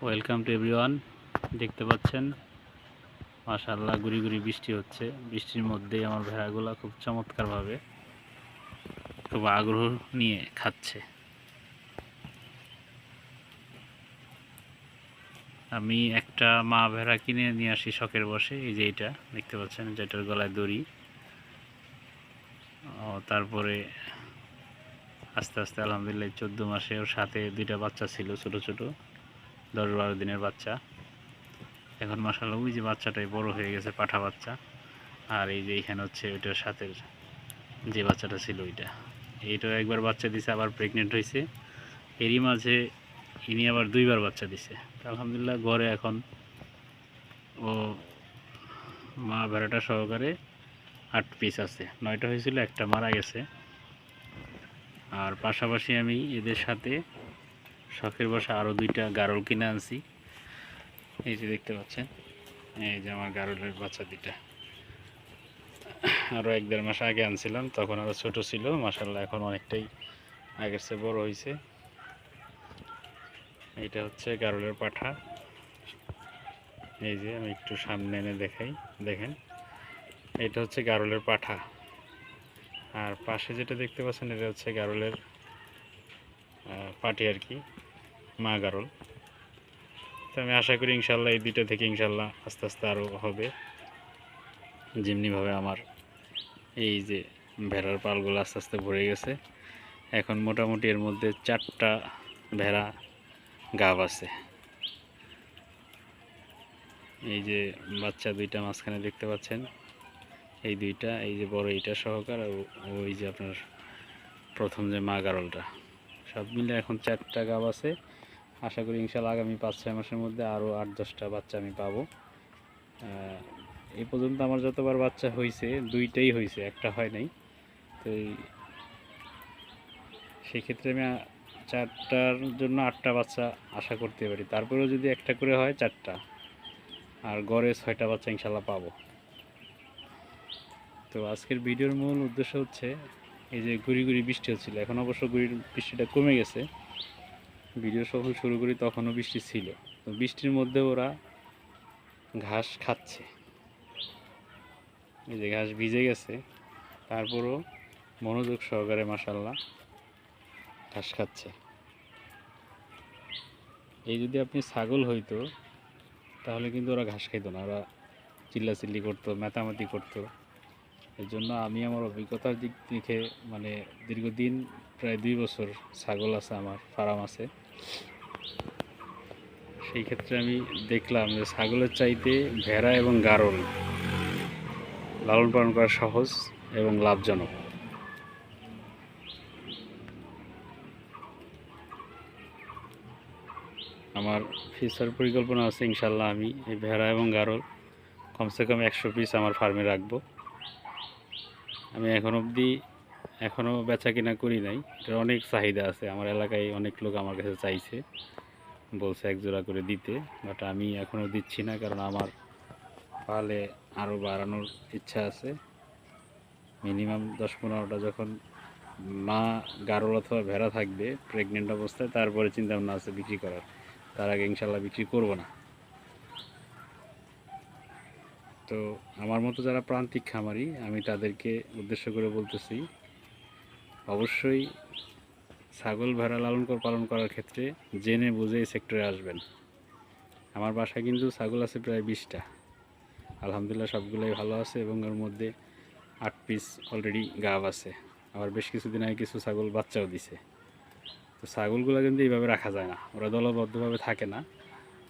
Welcome to everyone. দেখতে পাচ্ছেন মাশাআল্লাহ গুড়ি গুড়ি বৃষ্টি হচ্ছে। বৃষ্টির মধ্যেই আমার ভেড়াগুলো খুব চমৎকারভাবে খুব আগ্রহ নিয়ে খাচ্ছে। আমি একটা মা ভেড়া কিনে নিয়ে আসি শখের বশে। এই যে এটা দেখতে পাচ্ছেন, যেটার গলায় দড়ি। তারপরে আস্তে আস্তে আলহামদুলিল্লাহ 14 মাসে ওর সাথে দুইটা বাচ্চা ছিল, ছোট ছোট 10-12 দিনের বাচ্চা। এখন মাশাআল্লাহ ওই যে বাচ্চাটাই বড় হয়ে গেছে, পাঠা বাচ্চা। আর এই যে এখানে হচ্ছে ওইটার সাথে যে বাচ্চাটা ছিল এইটা একবার বাচ্চা দিছে, আবার প্রেগনেন্ট হয়েছে। এরই মাঝে ইনি আবার দুইবার বাচ্চা দিছে। আলহামদুলিল্লাহ ঘরে এখন ও মা ভেড়াটা সহকারে 8 পিস আছে। 9টা হয়েছিল, একটা মারা গেছে। আর পাশাপাশি আমি এদের সাথে শখের বশে আরও 2টা গারল কিনে আনছি। এই যে দেখতে পাচ্ছেন, এই যে আমার গারলের বাচ্চা 2টা। আরও 1-1.5 মাস আগে আনছিলাম, তখন আরও ছোট ছিল। মাশাআল্লাহ এখন অনেকটাই আগের চেয়ে বড় হয়েছে। এটা হচ্ছে গারলের পাঠা। এই যে আমি একটু সামনে এনে দেখাই, দেখেন এটা হচ্ছে গারলের পাঠা। আর পাশে যেটা দেখতে পাচ্ছেন এটা হচ্ছে গারলের পাটি আর কি, মা গারল। তো আমি আশা করি ইনশাল্লাহ এই 2টা থেকে ইনশাল্লাহ আস্তে আস্তে আরও হবে। যেমনিভাবে আমার এই যে ভেড়ার পালগুলো আস্তে আস্তে ভরে গেছে, এখন মোটামুটি এর মধ্যে 4টা ভেড়া গাব আছে। এই যে বাচ্চা 2টা মাঝখানে দেখতে পাচ্ছেন, এই 2টা, এই যে বড় এইটা সহকার, ওই যে আপনার প্রথম যে মা গারলটা, সব মিলে এখন 4টা গাব আছে। আশা করি ইনশাল্লাহ আগামী 5-6 মাসের মধ্যে আরও 8-10টা বাচ্চা আমি পাবো। এই পর্যন্ত আমার যতবার বাচ্চা হয়েছে 2টাই হয়েছে, একটা হয় নাই। তো সেই ক্ষেত্রে আমি 4টার জন্য 8টা বাচ্চা আশা করতে পারি। তারপরেও যদি একটা করে হয় 4টা, আর গড়ে 6টা বাচ্চা ইনশাল্লাহ পাবো। তো আজকের ভিডিওর মূল উদ্দেশ্য হচ্ছে এই যে গুড়ি গুড়ি বৃষ্টি হচ্ছিল, এখন অবশ্য গুড়ির বৃষ্টিটা কমে গেছে। ভিডিও যখন শুরু করি তখনও বৃষ্টি ছিল। তো বৃষ্টির মধ্যে ওরা ঘাস খাচ্ছে। এই যে ঘাস ভিজে গেছে, তারপরও মনোযোগ সহকারে মাশাআল্লাহ ঘাস খাচ্ছে। এই যদি আপনি ছাগল হইতো তাহলে কিন্তু ওরা ঘাস খাইতো না, ওরা চিল্লাচিল্লি করতো, মেতামেতি করতো। এর জন্য আমি আমার অভিজ্ঞতার দিক থেকে মানে দীর্ঘদিন প্রায় 2 বছর ছাগল আছে, আমার ফার্ম আছে। সেই ক্ষেত্রে আমি দেখলাম যে ছাগলের চাইতে ভেড়া এবং গারল লালন পালন করা সহজ এবং লাভজনক। আমার ফিউচার পরিকল্পনা আছে ইনশাল্লাহ আমি এই ভেড়া এবং গারল কমসে কম 100 পিস আমার ফার্মে রাখবো। আমি এখনও বেচা কিনা করি নাই, এটার অনেক চাহিদা আছে। আমার এলাকায় অনেক লোক আমার কাছে চাইছে, বলছে 1 জোড়া করে দিতে, বাট আমি এখনও দিচ্ছি না, কারণ আমার পালে আরও বাড়ানোর ইচ্ছা আছে। মিনিমাম 10-15টা যখন মা গারল অথবা ভেড়া থাকবে প্রেগনেন্ট অবস্থায়, তারপরে চিন্তা ভাবনা আছে বিক্রি করার। তার আগে ইনশাল্লাহ বিক্রি করব না। তো আমার মতো যারা প্রান্তিক খামারি, আমি তাদেরকে উদ্দেশ্য করে বলতেছি, অবশ্যই ছাগল ভেড়া পালন করার ক্ষেত্রে জেনে বুঝে এই সেক্টরে আসবেন। আমার বাসায় কিন্তু ছাগল আছে প্রায় 20টা। আলহামদুলিল্লাহ সবগুলোই ভালো আছে, এবং এর মধ্যে 8 পিস অলরেডি গাব আছে। আবার বেশ কিছুদিন আগে কিছু ছাগল বাচ্চাও দিছে। তো ছাগলগুলো কিন্তু এইভাবে রাখা যায় না, ওরা দলবদ্ধভাবে থাকে না।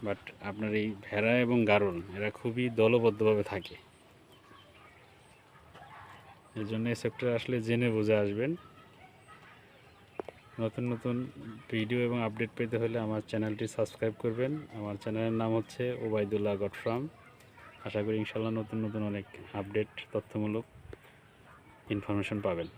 বাট আপনার এই ভেড়া এবং গারল এরা খুবই দলবদ্ধভাবে থাকে। এর জন্য এই সেক্টরে আসলে জেনে বুঝে আসবেন। নতুন নতুন ভিডিও এবং আপডেট পেতে হলে আমার চ্যানেলটি সাবস্ক্রাইব করবেন। আমার চ্যানেলের নাম হচ্ছে ওবায়দুল্লাহ গট ফার্ম। আশা করি ইনশাল্লাহ নতুন নতুন অনেক আপডেট তথ্যমূলক ইনফরমেশন পাবেন।